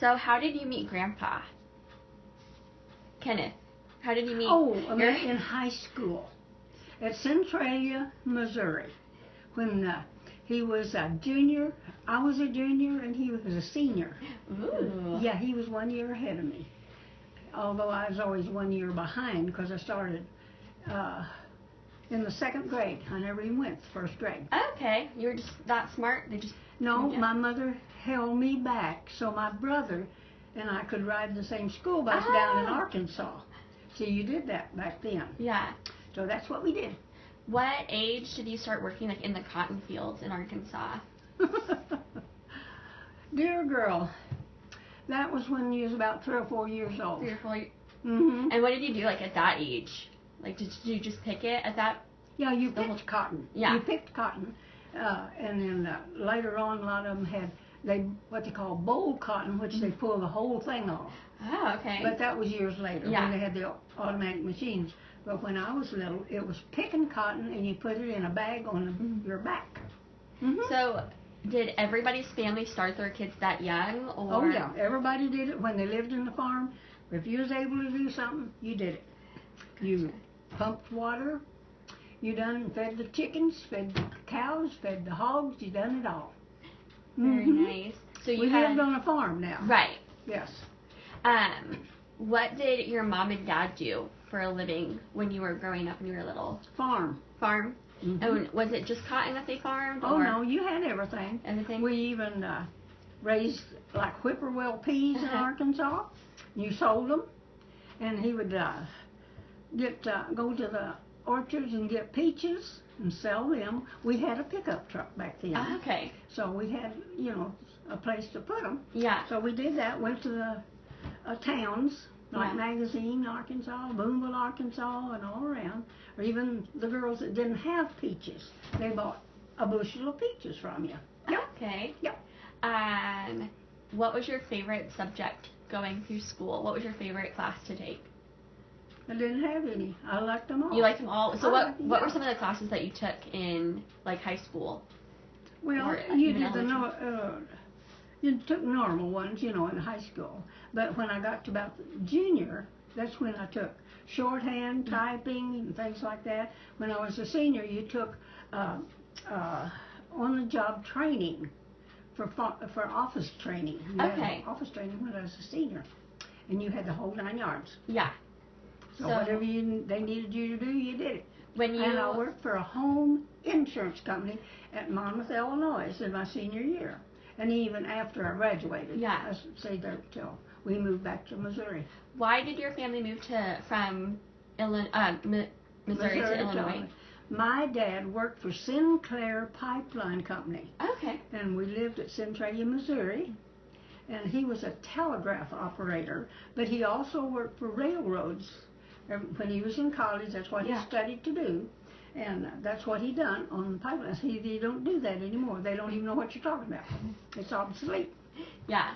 So how did you meet Grandpa? Kenneth, how did you meet? Oh, I met in high school at Centralia, Missouri, when he was a junior. I was a junior and he was a senior. Ooh. Yeah, he was 1 year ahead of me. Although I was always 1 year behind because I started in the second grade. I never even went to first grade. Okay, you were just that smart? No, my mother held me back so my brother and I could ride the same school bus down in Arkansas. So you did that back then. Yeah. So that's what we did. What age did you start working like in the cotton fields in Arkansas? Dear girl, that was when you was about 3 or 4 years old. 3 or 4. Mm-hmm. And what did you do like at that age? Like did you just pick it at that? Yeah, you picked cotton. Yeah. You picked cotton, and then later on, a lot of them had what they call bowl cotton, which they pull the whole thing off. Oh, okay. But that was years later when they had the automatic machines. But when I was little, it was picking cotton, and you put it in a bag on your back. Mm-hmm. So, did everybody's family start their kids that young? Or? Oh yeah, everybody did it when they lived in the farm. If you was able to do something, you did it. You pumped water. You done fed the chickens, fed the cows, fed the hogs. You done it all. Very nice. So we lived on a farm now. Right. Yes. What did your mom and dad do for a living when you were growing up and you were little? Farm. Mm-hmm. And was it just cotton that they farmed? Oh, no, you had everything. Everything? We even raised like whippoorwill peas in Arkansas. You sold them. And he would go to the orchards and get peaches and sell them. We had a pickup truck back then. Okay. So we had, a place to put them. Yeah. So we did that, went to the towns, like Magazine, Arkansas, Boonville, Arkansas, and all around. Or even the girls that didn't have peaches, they bought a bushel of peaches from you. Yep. Okay. Yep. What was your favorite subject going through school? What was your favorite class to take? I didn't have any. I liked them all. You liked them all? So what were some of the classes that you took in like high school? Well, you did you took normal ones, in high school. But when I got to about junior, that's when I took shorthand, typing, and things like that. When I was a senior, you took on-the-job training for office training. You had office training when I was a senior, and you had the whole 9 yards. Yeah. So whatever they needed you to do, you did it. And I worked for a home insurance company at Monmouth, Illinois in my senior year. And even after I graduated, I stayed there till we moved back to Missouri. Why did your family move from Missouri to Illinois? My dad worked for Sinclair Pipeline Company. Okay. And we lived at Centralia, Missouri. And he was a telegraph operator, but he also worked for railroads. When he was in college, that's what he studied to do. And that's what he done on the pipelines. They don't do that anymore. They don't even know what you're talking about. It's obsolete. Yeah.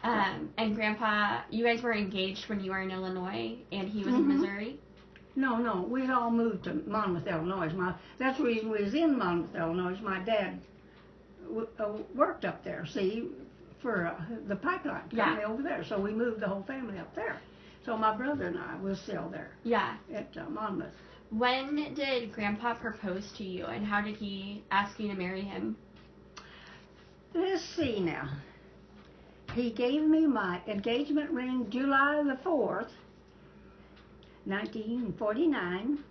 And Grandpa, you guys were engaged when you were in Illinois, and he was in Missouri? No. We had all moved to Monmouth, Illinois. That's the reason we was in Monmouth, Illinois. My dad worked up there, for the pipeline company over there. So we moved the whole family up there. So my brother and I was still there. Yeah. At Monmouth. When did Grandpa propose to you, and how did he ask you to marry him? Let's see now. He gave me my engagement ring July the 4th, 1949.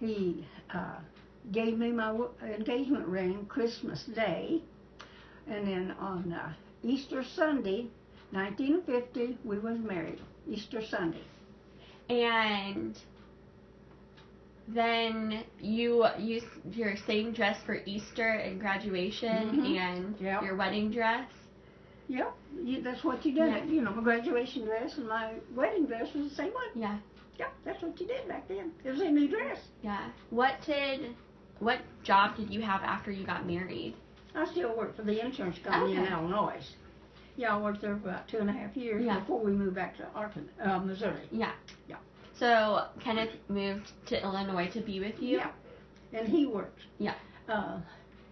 He gave me my engagement ring Christmas Day. And then on Easter Sunday, 1950, we was married. Easter Sunday. And then you used your same dress for Easter and graduation and your wedding dress? Yep. That's what you did. My graduation dress and my wedding dress was the same one. Yeah. Yep, that's what you did back then. It was a new dress. Yeah. What job did you have after you got married? I still worked for the insurance company in Illinois. Yeah, I worked there for about 2.5 years before we moved back to Missouri. Yeah. Yeah. So Kenneth moved to Illinois to be with you? Yeah. And he worked. Yeah.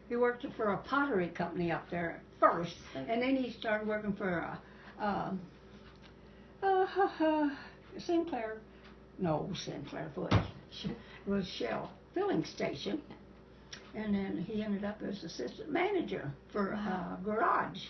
He worked for a pottery company up there at first, and then he started working for Sinclair Foods. It was Shell filling station. And then he ended up as assistant manager for a garage.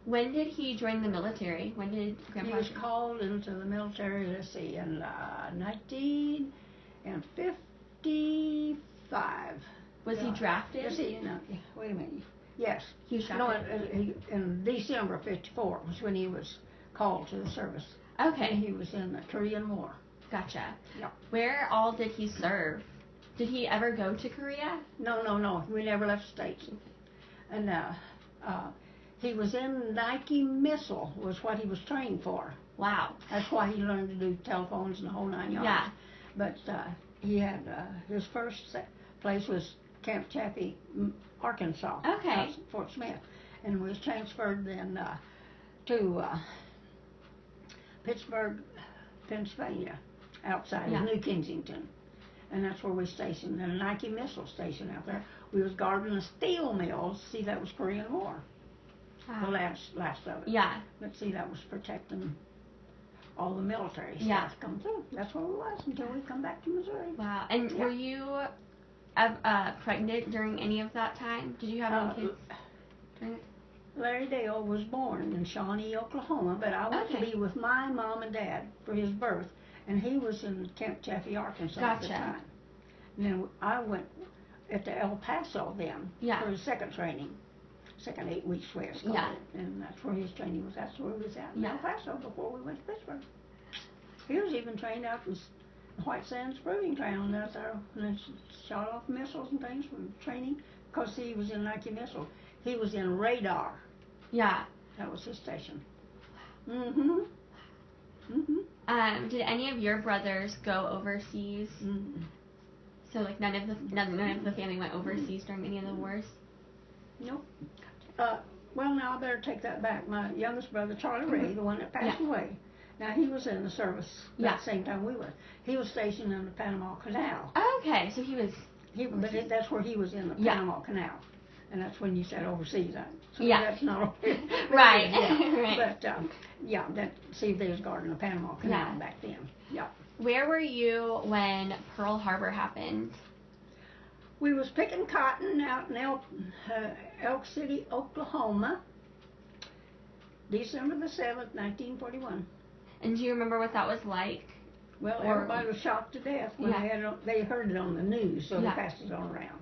When did he join the military? When did Grandpa? He was called into the military, let's see, in 1955. Was he drafted? Let's see, no, wait a minute. Yes. He was drafted? No, in December 54 was when he was called to the service. Okay. And he was in the Korean War. Gotcha. Yep. Where all did he serve? Did he ever go to Korea? No. We never left the States. And he was in Nike Missile was what he was trained for. Wow. That's why he learned to do telephones and the whole 9 yards. Yeah. But he had his first place was Camp Chaffee, Arkansas. Okay. Fort Smith. And was transferred then to Pittsburgh, Pennsylvania, outside of New Kensington. And that's where we stationed, in a Nike Missile station out there. We was guarding the steel mills. See, that was Korean War. The last of it. Yeah. But see, that was protecting all the military stuff come through. That's where we was until we come back to Missouri. Wow. And were you pregnant during any of that time? Did you have any kids during it? Larry Dale was born in Shawnee, Oklahoma, but I went to be with my mom and dad for his birth, and he was in Camp Chaffee, Arkansas at the time. And then I went at the El Paso then for his second training. Second 8 weeks where it's called. And that's where his training was. That's where he was at in El Paso before we went to Pittsburgh. He was even trained out in White Sands Proving Ground out there, and they shot off missiles and things from training. Because he was in Nike Missile. He was in radar. Yeah. That was his station. Did any of your brothers go overseas? So like none of the family went overseas during any of the wars? Nope. Well, now I better take that back. My youngest brother, Charlie Ray, the one that passed away, now he was in the service that same time we were. He was stationed in the Panama Canal. Okay, so he was. But that's where he was in the Panama Canal, and that's when you said overseas. So Yeah. That's not right. Right. But see, they was guarding the Panama Canal back then. Yeah. Where were you when Pearl Harbor happened? We was picking cotton out in Elk City, Oklahoma, December the 7th, 1941. And do you remember what that was like? Well, everybody was shocked to death when they heard it on the news, so they passed it on around.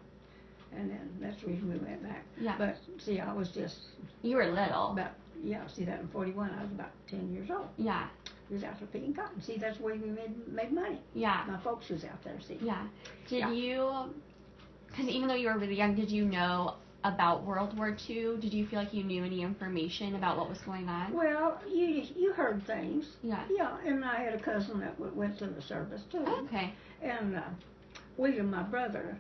And then that's the reason we went back. Yeah. But see, I was just... You were little. See that in 41, I was about 10 years old. Yeah. We was out there picking cotton. See, that's where we made money. Yeah. My folks was out there, see. Yeah. Did you... Because even though you were really young, did you know about World War II? Did you feel like you knew any information about what was going on? Well, you heard things. Yeah. Yeah, and I had a cousin that went to the service, too. Okay. And William, my brother,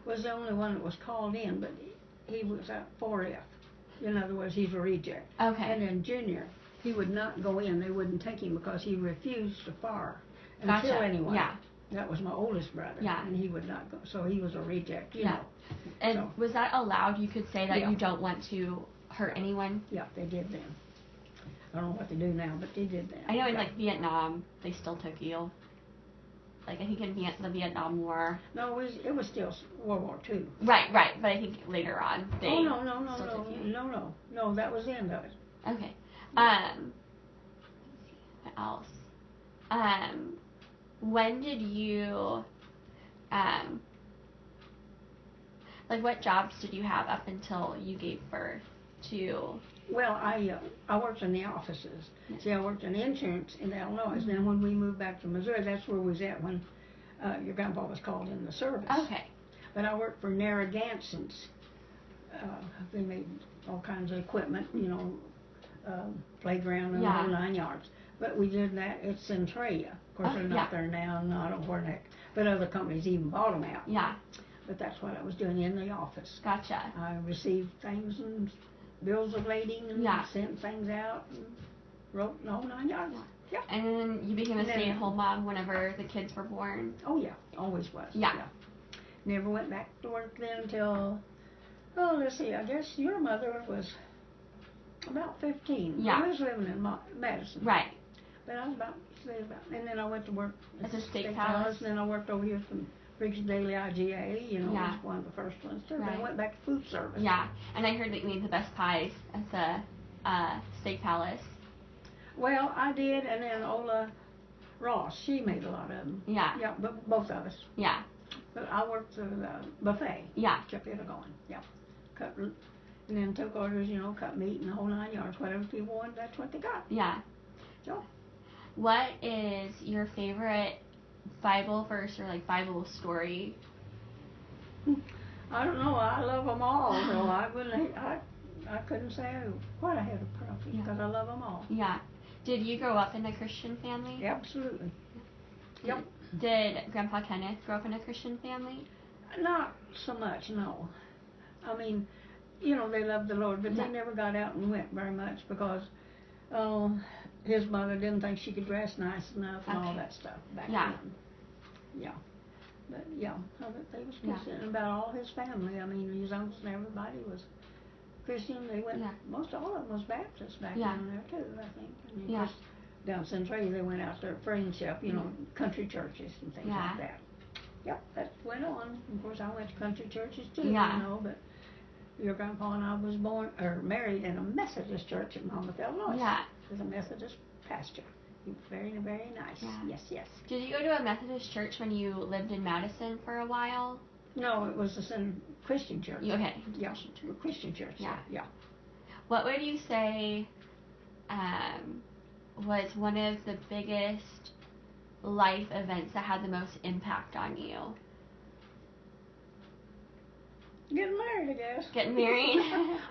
was the only one that was called in, but he was at 4F. In other words, he's a reject. Okay. And then Junior, he would not go in. They wouldn't take him because he refused to fire and kill anyone. Yeah. That was my oldest brother. Yeah. And he would not go. So he was a reject, you know. And was that allowed? You could say that you don't want to hurt anyone? Yeah, they did then. I don't know what they do now, but they did then. I know in like Vietnam, they still took you. Like I think in the Vietnam War. No, it was still World War II. Right. But I think later on they. Oh no, that was the end of it. Okay. What else? When did you, like what jobs did you have up until you gave birth to? Well, I worked in the offices. See, I worked in insurance in Illinois. And then when we moved back to Missouri, that's where we was at when your grandpa was called in the service. Okay. But I worked for Narragansett's. They made all kinds of equipment, you know, playground and the whole 9 yards. But we did that at Centralia. Of course, they're not there now, and I don't know where that. But other companies even bought them out. Yeah. But that's what I was doing in the office. Gotcha. I received things and bills of lading and sent things out and wrote the whole 9 yards. Yeah. And then you became a stay-at-home mom whenever the kids were born. Oh yeah, always was. Yeah. Never went back to work then until, let's see, I guess your mother was About 15. Yeah. I was living in Madison. Right. But I was and then I went to work at the steak palace. And then I worked over here from Briggs Daily IGA, you know, Yeah. was one of the first ones too. Right. Then I went back to food service. Yeah, and I heard that you made the best pies at the steak palace. Well, I did, and then Ola Ross, she made a lot of them. Yeah. Yeah, but both of us. Yeah. But I worked the buffet. Yeah. Kept it going. Yeah. Cut, and then took orders, you know, cut meat and the whole 9 yards. Whatever people wanted, that's what they got. Yeah. So. What is your favorite Bible verse or like Bible story? I don't know. I love them all. So I couldn't say what I had a preference because I love them all. Yeah. Did you grow up in a Christian family? Absolutely. Yep. Did Grandpa Kenneth grow up in a Christian family? Not so much, no. I mean, you know, they loved the Lord, but they never got out and went very much because his mother didn't think she could dress nice enough and all that stuff back then. Yeah. But yeah, they was Christian about all his family. I mean, his uncles and everybody was Christian. They went. Most all of them was Baptist back down there too. I think. I mean, just down Centralia, they went out there Friendship, you know, country churches and things like that. Yep, that went on. Of course, I went to country churches too, you know. But your grandpa and I was married in a Methodist church in Monmouth, Illinois. Yeah. He was a Methodist pastor. He was very, very nice. Yeah. Yes. Did you go to a Methodist church when you lived in Madison for a while? No, it was a Christian church. Okay. Yeah, Christian church. Yeah. What would you say was one of the biggest life events that had the most impact on you? Getting married, I guess. Getting married?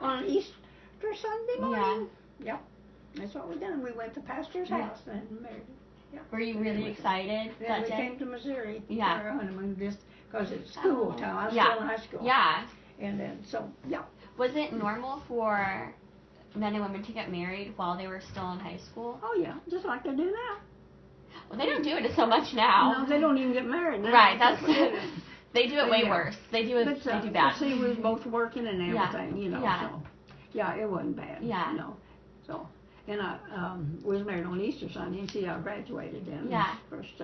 On Easter Sunday morning. Yeah. That's what we done. We went to pastor's house and married. Yeah. Were you really excited that we day? Came to Missouri for our honeymoon just because it's school time. I was still in high school. Yeah. And then, Was it normal for men and women to get married while they were still in high school? Oh, yeah. Just like they do now. Well, they don't do it so much now. No, they don't even get married now. Right. They do it way worse. They do bad. See, we was both working and everything, you know. Yeah. So, yeah, it wasn't bad. Yeah. You know. So, and I was married on Easter Sunday, and see, I graduated then. Yeah. First,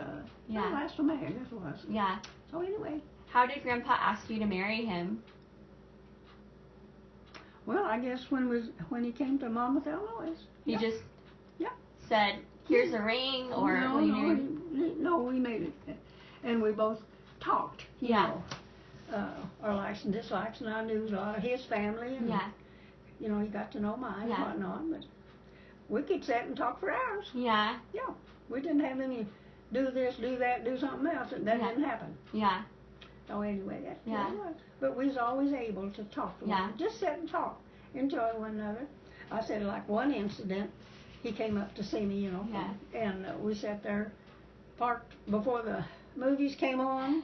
last of May, I guess it was. Yeah. So anyway. How did Grandpa ask you to marry him? Well, I guess when he came to Monmouth, Illinois. He just said, "Here's a ring," or no, we made it, and we both talked. You know, our likes and dislikes, and I knew a lot of his family, and you know, he got to know mine and whatnot. But we could sit and talk for hours. Yeah. Yeah. We didn't have any do this, do that, do something else. That didn't happen. Yeah. So anyway, that's what it was. But we was always able to talk to one. Just sit and talk, enjoy one another. I said, like one incident, he came up to see me, you know, and we sat there, parked before the movies came on.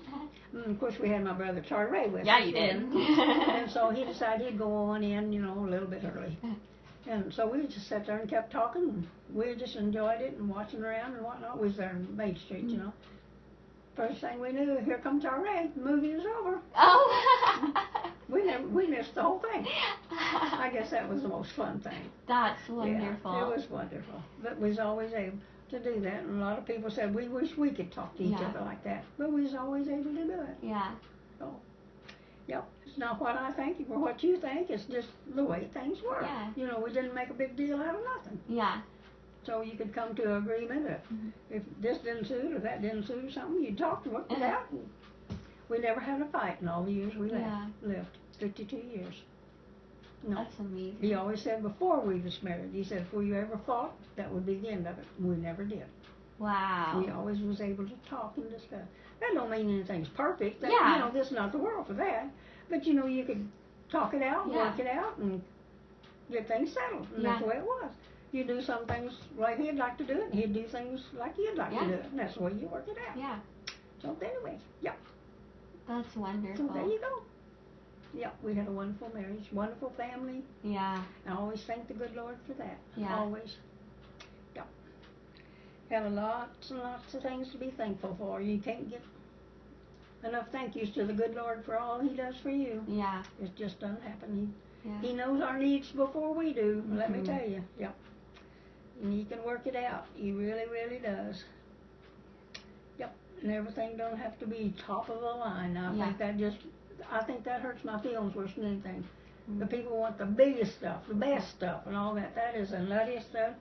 And of course, we had my brother Charlie Ray with us. Yeah, you did. And so he decided he'd go on in, you know, a little bit early. And so we just sat there and kept talking. And we just enjoyed it and watching around and whatnot. We was there in Main Street, you know. First thing we knew, here comes Charlie Ray. The movie was over. Oh. We missed the whole thing. I guess that was the most fun thing. That's wonderful. Yeah, it was wonderful. But we was always able to do that. And a lot of people said, we wish we could talk to each other like that. But we was always able to do it. Yeah. So, yep. It's not what I think or what you think. It's just the way things were. Yeah. You know, we didn't make a big deal out of nothing. Yeah. So you could come to an agreement that if this didn't suit or that didn't suit or something, you'd talk and work it out. And we never had a fight in all the years we lived. 52 years. No. That's amazing. He always said before we was married, he said, if we ever fought, that would be the end of it. We never did. Wow. We always was able to talk and discuss. That don't mean anything's perfect. That, Yeah. You know, this is not the world for that. But, you know, you could talk it out, work it out, and get things settled. And that's the way it was. You do some things like he'd like to do it, and he'd do things like you'd like to do it. And that's the way you work it out. Yeah. So anyway, That's wonderful. So there you go. Yeah, we had a wonderful marriage, wonderful family. Yeah. I always thank the good Lord for that. Yeah. Always. Yeah. Have lots and lots of things to be thankful for. You can't get enough thank yous to the good Lord for all He does for you. Yeah. It just doesn't happen. Yeah. He knows our needs before we do, let me tell you. Yep. And He can work it out. He really, really does. Yep. And everything don't have to be top of the line. I think that hurts my feelings worse than anything. The people want the biggest stuff, the best stuff, and all that. That is the nuttiest stuff.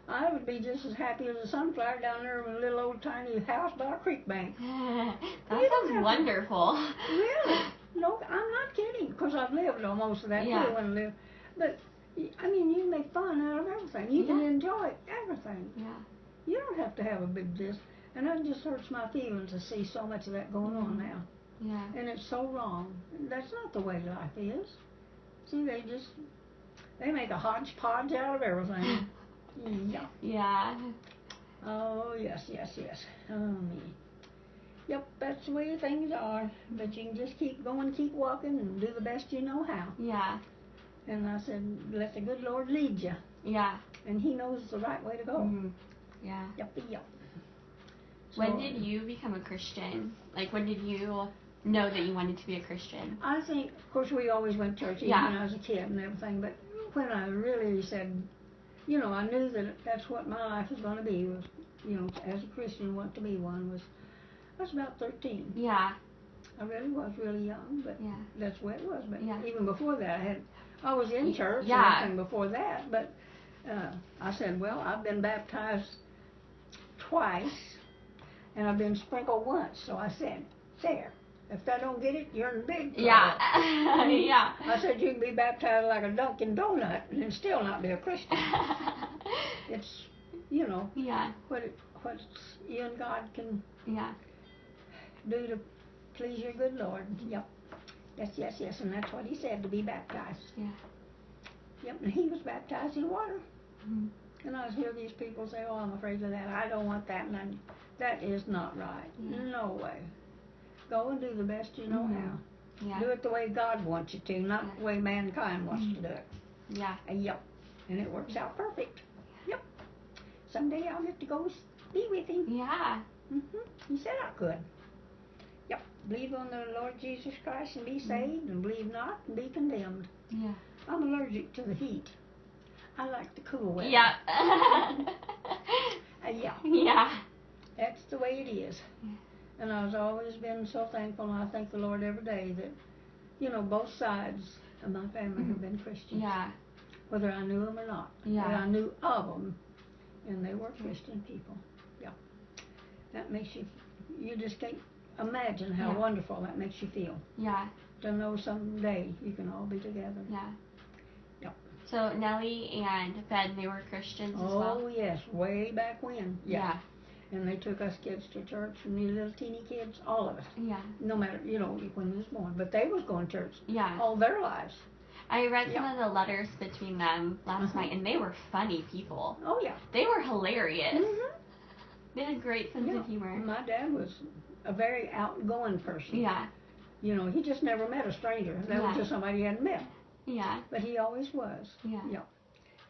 I would be just as happy as a sunflower down there in a little old tiny house by a creek bank. That sounds wonderful. Really? No, I'm not kidding, because I've lived almost that too and lived. But, I mean, you can make fun out of everything. You can enjoy everything. Yeah. You don't have to have a big this. And that just hurts my feelings to see so much of that going on now. Yeah. And it's so wrong. That's not the way life is. See, they make a hodgepodge out of everything. Yeah. Yeah. Oh, yes. Oh, me. Yep, that's the way things are. But you can just keep going, keep walking, and do the best you know how. Yeah. And I said, let the good Lord lead you. Yeah. And He knows the right way to go. Mm-hmm. Yeah. Yep. So, when did you become a Christian? Like, when did you know that you wanted to be a Christian? I think, of course, we always went to church even when I was a kid and everything. But when I really said, I knew that that's what my life was going to be, was, as a Christian, want to be one, I was about 13. Yeah. I really was really young, but that's the way it was. But even before that, I was in church and everything before that. But I said, well, I've been baptized twice, and I've been sprinkled once. So I said, there. If I don't get it, you're in big trouble. Yeah. Yeah. I said, you can be baptized like a Dunkin' Donut and still not be a Christian. It's, what you and God can do to please your good Lord. Yep. Yes. And that's what He said, to be baptized. Yeah. Yep. And He was baptized in water. Mm-hmm. And I hear these people say, oh, I'm afraid of that. I don't want that. And that is not right. Yeah. No way. Go and do the best you know how. Yeah. Do it the way God wants you to, not the way mankind wants to do it. Yeah. Yep. And it works out perfect. Yep. Someday I'll get to go be with Him. Yeah. He said I could. Yep. Believe on the Lord Jesus Christ and be saved, and believe not and be condemned. Yeah. I'm allergic to the heat. I like the cool weather. Yeah. Yeah. Yeah. That's the way it is. Yeah. And I've always been so thankful, and I thank the Lord every day that, both sides of my family have been Christians. Yeah. Whether I knew them or not. Yeah. But I knew of them, and they were Christian people. Yeah. That makes you just can't imagine how wonderful that makes you feel. Yeah. To know someday you can all be together. Yeah. Yep. So Nellie and Ben, they were Christians as well? Oh, yes. Way back when. Yeah. And they took us kids to church, and these little teeny kids, all of us. Yeah. No matter, when we was born. But they was going to church all their lives. I read some of the letters between them last night, and they were funny people. Oh, yeah. They were hilarious. They had a great sense of humor. My dad was a very outgoing person. Yeah. He just never met a stranger. That was just somebody he hadn't met. Yeah. But he always was. Yeah. Yeah.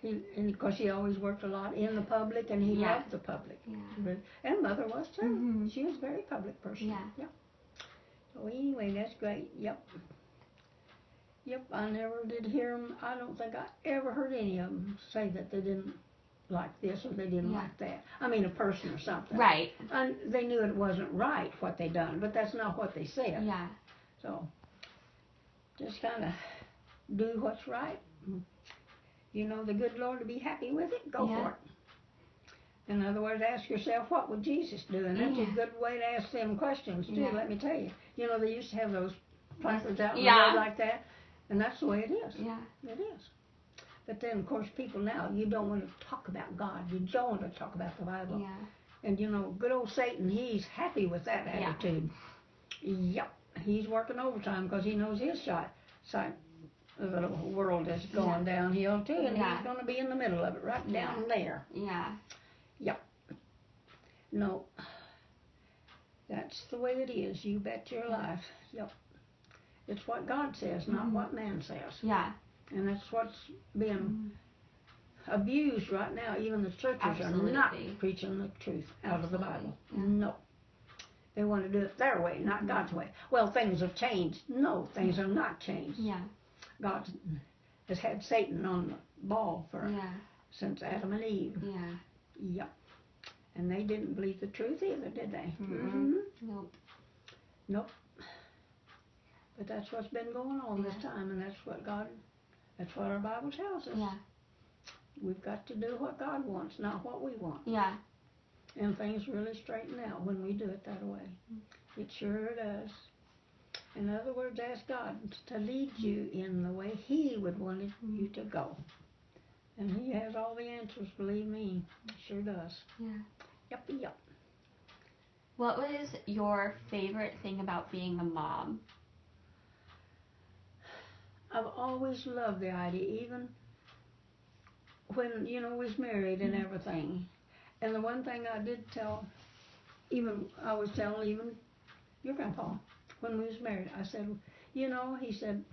And of course, he always worked a lot in the public, and he loved the public. Yeah. And Mother was too. She was a very public person. Yeah. So anyway, that's great. Yep. I never did hear them. I don't think I ever heard any of them say that they didn't like this or they didn't like that. I mean, a person or something. Right. And they knew it wasn't right what they done, but that's not what they said. Yeah. So just kind of do what's right. The good Lord to be happy with it, go for it. In other words, ask yourself, what would Jesus do? And that's a good way to ask them questions, too, let me tell you. They used to have those placards out in the road like that, and that's the way it is. Yeah. It is. But then, of course, people now, you don't want to talk about God. You don't want to talk about the Bible. Yeah. And, good old Satan, he's happy with that attitude. Yep. He's working overtime because he knows his side of the world is going downhill, too, and he's going to be in the middle of it, right down there. Yeah. Yep. No. That's the way it is. You bet your life. Yep. It's what God says, not what man says. Yeah. And that's what's being abused right now. Even the churches are not preaching the truth out of the Bible. Yeah. No. They want to do it their way, not God's way. Well, things have changed. No, things have not changed. Yeah. God has had Satan on the ball since Adam and Eve. Yeah. Yep. And they didn't believe the truth either, did they? Nope. Nope. But that's what's been going on this time, and that's what our Bible tells us. Yeah. We've got to do what God wants, not what we want. Yeah. And things really straighten out when we do it that way. It sure does. In other words, ask God to lead you in the way He would want you to go. And He has all the answers, believe me. He sure does. Yeah. Yep. What was your favorite thing about being a mom? I've always loved the idea, even when, we was married and everything. And the one thing I did tell, I was telling your grandpa, when we was married, I said,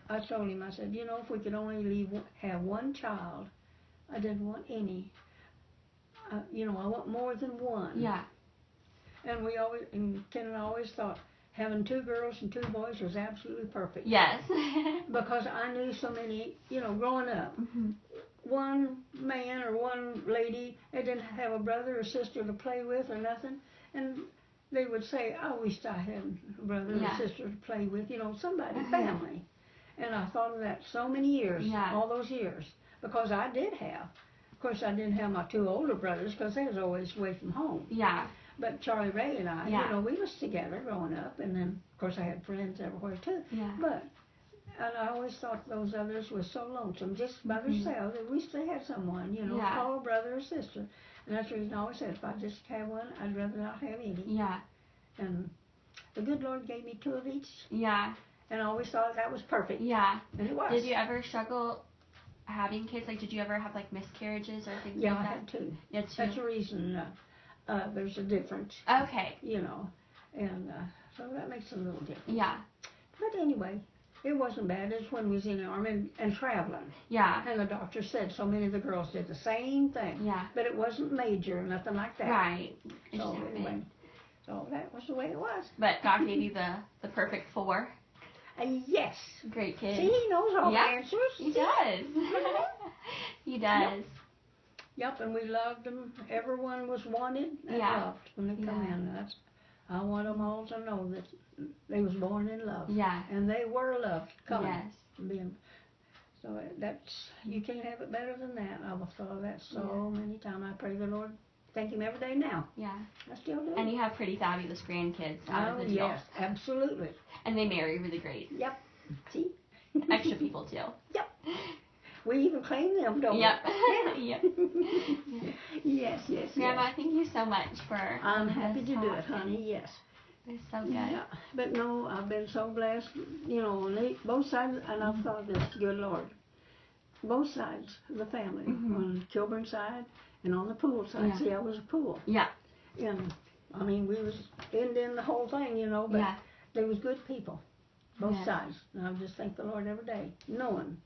I told him, if we could only have one child, I didn't want any. I want more than one. Yeah. And Ken and I always thought having 2 girls and 2 boys was absolutely perfect. Yes. Because I knew so many, growing up. One man or one lady, they didn't have a brother or sister to play with or nothing. And they would say, I wished I had a brother or sister to play with, somebody, family. And I thought of that so many years, all those years, because I did have. Of course, I didn't have my 2 older brothers because they was always away from home. Yeah. But Charlie Ray and I, we was together growing up, and then, of course, I had friends everywhere, too. Yeah. And I always thought those others were so lonesome, just by themselves. They wish they had someone, call a brother or sister. And that's the reason I always said, if I just have one, I'd rather not have any. Yeah. And the good Lord gave me 2 of each. Yeah. And I always thought that was perfect. Yeah. And it was. Did you ever struggle having kids? Like, did you ever have, like, miscarriages or things like that? Yeah, I had 2. Yeah, 2. That's the reason there's a difference. Okay. And so that makes a little difference. Yeah. But anyway, it wasn't bad. It's when we was in the army and traveling. Yeah. And the doctor said so many of the girls did the same thing. Yeah. But it wasn't major or nothing like that. Right. So anyway, so that was the way it was. But God gave you the perfect 4. Yes. Great kid. See, he knows all the answers. He does. He does. Yep, and we loved them. Everyone was wanted and loved when they come in. I want them all to know that they was born in love. Yeah. And they were loved coming. Yes. So you can't have it better than that. I've thought of that so many times. I pray the Lord, thank Him every day now. Yeah. I still do. And you have pretty fabulous grandkids out of the deal. Yes, absolutely. And they marry really great. Yep. See? Extra people too. Yep. We even claim them, don't we? Yep. Yeah. Yep. Yes. Grandma, thank you so much for I'm happy to do it, honey, yes. It's so good. Yeah. But no, I've been so blessed, on both sides, and I've thought of this, good Lord. Both sides of the family, on the Kilbourn side and on the pool side. See, I was a pool. Yeah. And, we was in the whole thing, but they was good people, both sides. And I just thank the Lord every day, knowing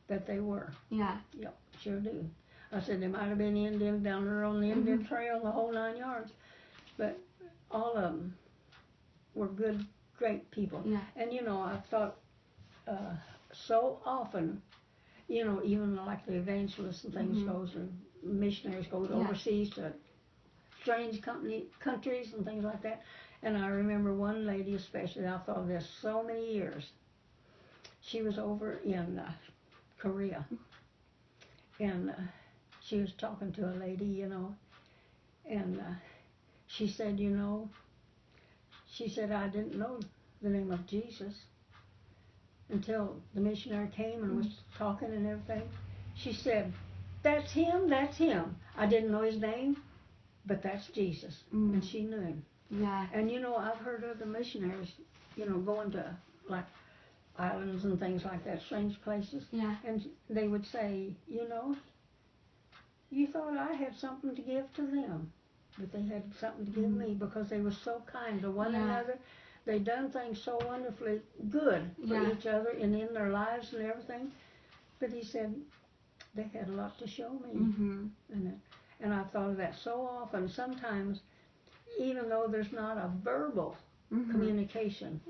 that they were. Yeah. Yep, sure do. I said they might have been Indians down there on the Indian Trail, the whole 9 yards. But all of them were good, great people. Yeah. And, I've thought so often, even like the evangelists and things goes, and missionaries goes overseas to strange countries and things like that. And I remember one lady especially, I thought of this so many years. She was over in Korea. And she was talking to a lady, and she said, I didn't know the name of Jesus until the missionary came and was talking and everything. She said, that's him. I didn't know his name, but that's Jesus. And she knew him. Yeah. And, I've heard other missionaries, going to, like, islands and things like that, strange places. Yeah. And they would say, you thought I had something to give to them, but they had something to give me because they were so kind to one another. They done things so wonderfully good for each other and in their lives and everything. But he said they had a lot to show me. And I thought of that so often. Sometimes, even though there's not a verbal communication,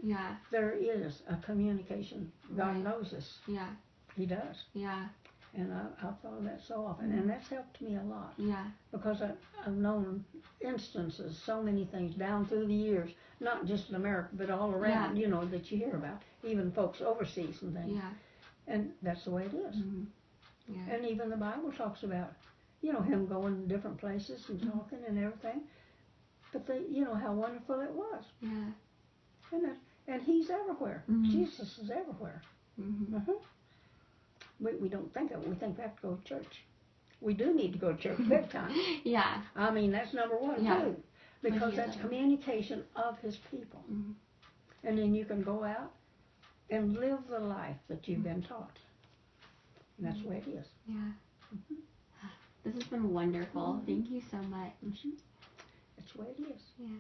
there is a communication. God knows us. Yeah. He does. Yeah. And I've thought of that so often, and that's helped me a lot. Yeah. Because I've known instances, so many things down through the years, not just in America, but all around, you know, that you hear about, even folks overseas and things. Yeah. And that's the way it is. Mm-hmm. Yeah. And even the Bible talks about, you know, him going to different places and talking and everything. But they, you know, how wonderful it was. Yeah. And he's everywhere. Mm-hmm. Jesus is everywhere. Mm-hmm. We don't think of it. We think we have to go to church. We do need to go to church big time. Yeah. I mean, that's number one, too. Because that's communication of his people. Mm-hmm. And then you can go out and live the life that you've been taught. And that's the way it is. Yeah. This has been wonderful. Thank you so much. That's the way it is. Yeah.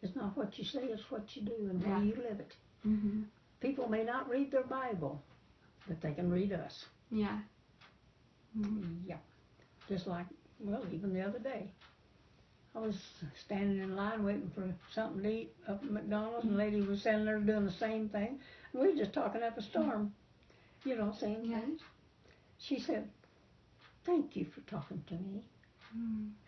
It's not what you say, it's what you do and how you live it. Mm-hmm. People may not read their Bible, but they can read us. Yeah. Mm-hmm. Yeah. Just like, well, even the other day, I was standing in line waiting for something to eat up at McDonald's, and a lady was standing there doing the same thing. We were just talking up a storm, you know, saying things. She said, "Thank you for talking to me."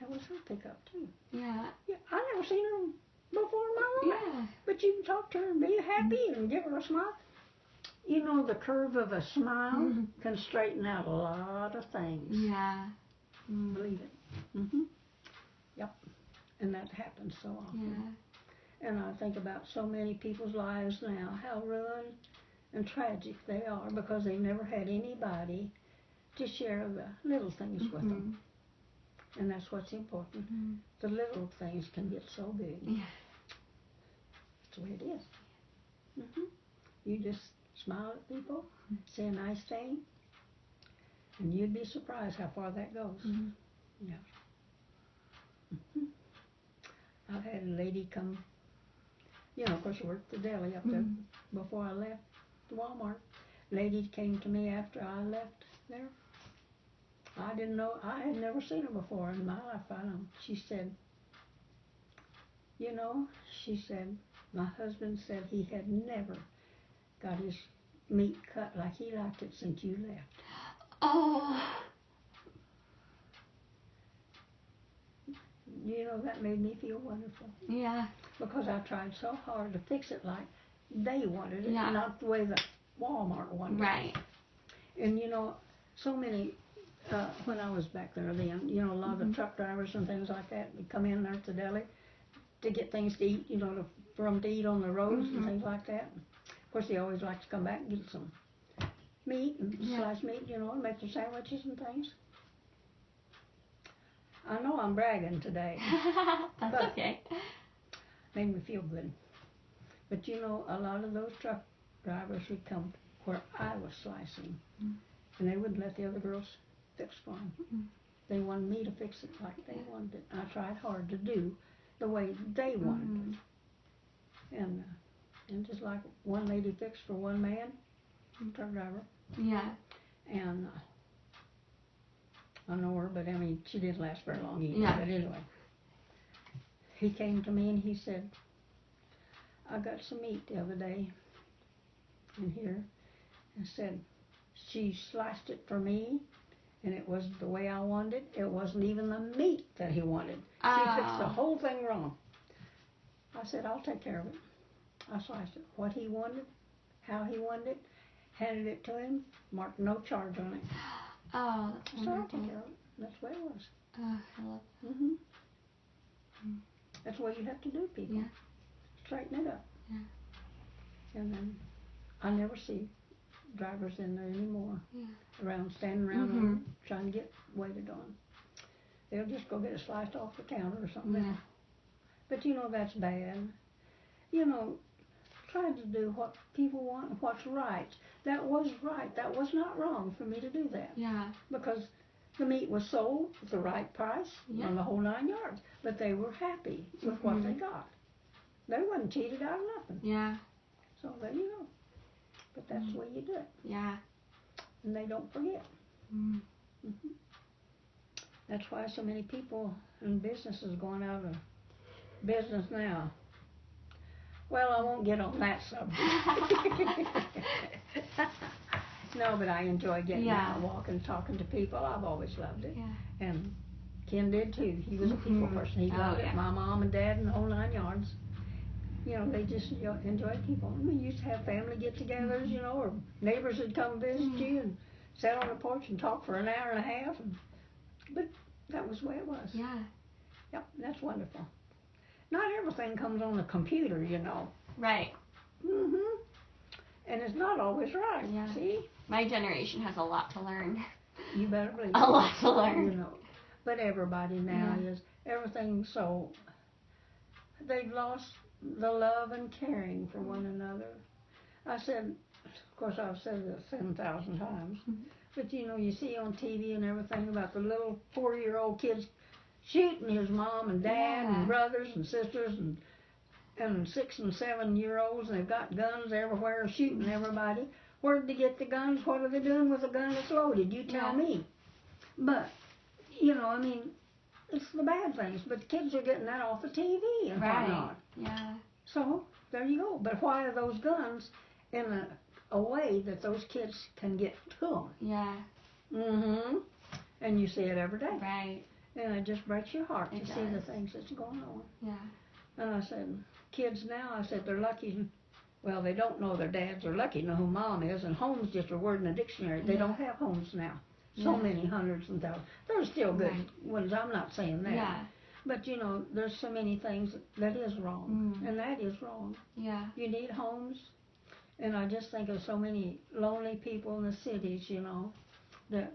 That was her pickup, too. Yeah. Yeah, I never seen her before in my life. Yeah. But you can talk to her and be happy and give her a smile. You know, the curve of a smile can straighten out a lot of things. Yeah. Believe it. Yep. And that happens so often. Yeah. And I think about so many people's lives now, how ruined and tragic they are because they never had anybody to share the little things with them. And that's what's important. The little things can get so big. Yeah. That's the way it is. You just smile at people, say a nice thing, and you'd be surprised how far that goes. Yeah. I've had a lady come, you know, of course I worked the deli up there before I left the Walmart. Lady came to me after I left there. I didn't know, I had never seen her before in my life. She said, you know, she said, my husband said he had never got his meat cut like he liked it since you left. Oh. You know, that made me feel wonderful. Yeah. Because I tried so hard to fix it like they wanted it, not the way the Walmart wanted it. Right. And you know, so many, when I was back there then, you know, a lot of the truck drivers and things like that would come in there to the deli to get things to eat, you know, for them to eat on the roads and things like that. Of course, they always like to come back and get some meat and sliced meat, you know, and make their sandwiches and things. I know I'm bragging today. That's okay. Made me feel good. But you know, a lot of those truck drivers would come where I was slicing, and they wouldn't let the other girls fix for them. They wanted me to fix it like they wanted it. I tried hard to do the way they wanted it. And just like one lady fixed for one man, truck driver. Yeah. And I know her, but I mean, she didn't last very long either. Yeah. But anyway, he came to me and he said, I got some meat the other day in here, and said, she sliced it for me, and it wasn't the way I wanted it. It wasn't even the meat that he wanted. She fixed the whole thing wrong. I said, I'll take care of it. I sliced it. What he wanted, how he wanted it, handed it to him, marked no charge on it. Oh, that's So I wonderful. took care of it. That's the way it was. Oh, I love that. That's what you have to do, people. Yeah. Straighten it up. Yeah. And then I never see drivers in there anymore. Yeah. Standing around trying to get waited on. They'll just go get it sliced off the counter or something else. But you know, that's bad. You know, try to do what people want and what's right. That was right. That was not wrong for me to do that. Yeah. Because the meat was sold at the right price on the whole 9 yards. But they were happy with what they got. They wasn't cheated out of nothing. Yeah. So there you go. But that's the way you do it. Yeah. And they don't forget. That's why so many people and businesses going out of business now. Well, I won't get on that subject. No, but I enjoy getting out, walking, talking to people. I've always loved it. Yeah. And Ken did too. He was a people person. He loved it. My mom and dad and the whole 9 yards. You know, they just enjoy people. We used to have family get-togethers, you know, or neighbors would come visit you and sit on the porch and talk for an hour and a half. But that was the way it was. Yeah. Yep, that's wonderful. Not everything comes on the computer, you know. Right. Mhm. And it's not always right. Yeah. See? My generation has a lot to learn. You better believe it. A lot to learn. You know. But everybody now is everything, so they've lost the love and caring for one another. I said, of course I've said it 7,000 times, but you know, you see on TV and everything about the little 4-year-old kids shooting his mom and dad and brothers and sisters and 6 and 7-year-olds, and they've got guns everywhere shooting everybody. Where did they get the guns? What are they doing with a gun that's loaded? You tell me. But, you know, I mean, it's the bad things, but the kids are getting that off the TV and whatnot. Yeah. So, there you go. But why are those guns in a way that those kids can get to them? Yeah. Mm-hmm. And you see it every day. Right. And it just breaks your heart to see the things that's going on. Yeah. And I said, kids now, I said, they're lucky. Well, they don't know their dads are lucky to know who mom is, and home's just a word in the dictionary. They don't have homes now. So many hundreds and thousands. There's still good ones, I'm not saying that. Yeah. But, you know, there's so many things that is wrong, and that is wrong. Yeah. You need homes, and I just think of so many lonely people in the cities, you know, that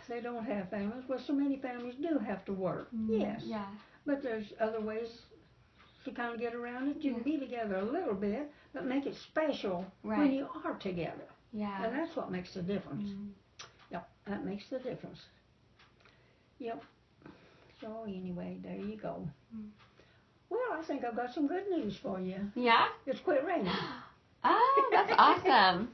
they don't have families. Well, so many families do have to work, yes. Yeah. But there's other ways to kind of get around it. You can be together a little bit, but make it special when you are together. Yeah. And that's what makes the difference. Yep, that makes the difference. Yep. So anyway, there you go. Well, I think I've got some good news for you. Yeah? It's quit raining. Oh, that's awesome.